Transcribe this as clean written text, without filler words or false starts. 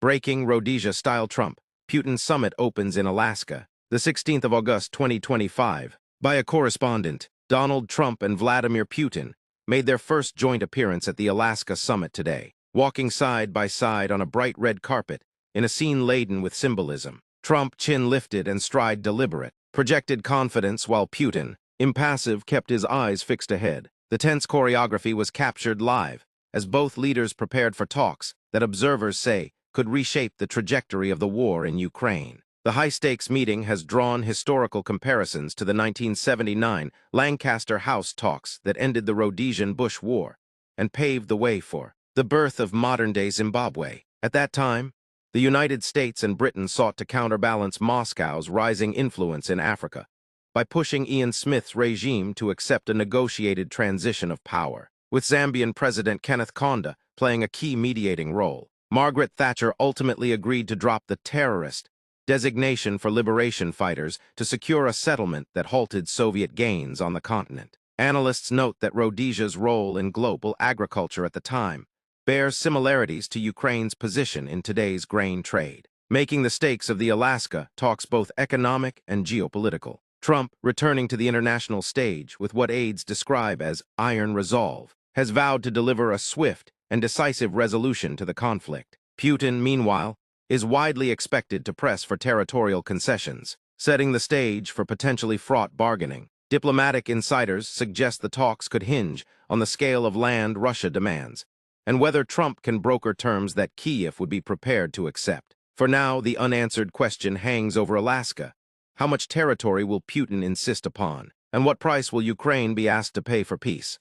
Breaking Rhodesia-style Trump-Putin summit opens in Alaska, the 16th of August 2025. By a correspondent, Donald Trump and Vladimir Putin made their first joint appearance at the Alaska summit today, walking side by side on a bright red carpet in a scene laden with symbolism. Trump, chin lifted and stride deliberate, projected confidence while Putin, impassive, kept his eyes fixed ahead. The tense choreography was captured live as both leaders prepared for talks that observers say could reshape the trajectory of the war in Ukraine. The high-stakes meeting has drawn historical comparisons to the 1979 Lancaster House talks that ended the Rhodesian Bush War and paved the way for the birth of modern-day Zimbabwe. At that time, the United States and Britain sought to counterbalance Moscow's rising influence in Africa by pushing Ian Smith's regime to accept a negotiated transition of power, with Zambian President Kenneth Kaunda playing a key mediating role. Margaret Thatcher ultimately agreed to drop the terrorist designation for liberation fighters to secure a settlement that halted Soviet gains on the continent. Analysts note that Rhodesia's role in global agriculture at the time bears similarities to Ukraine's position in today's grain trade, making the stakes of the Alaska talks both economic and geopolitical. Trump, returning to the international stage with what aides describe as iron resolve, has vowed to deliver a swift and decisive resolution to the conflict. Putin, meanwhile, is widely expected to press for territorial concessions, setting the stage for potentially fraught bargaining. Diplomatic insiders suggest the talks could hinge on the scale of land Russia demands, and whether Trump can broker terms that Kyiv would be prepared to accept. For now, the unanswered question hangs over Alaska. How much territory will Putin insist upon, and what price will Ukraine be asked to pay for peace?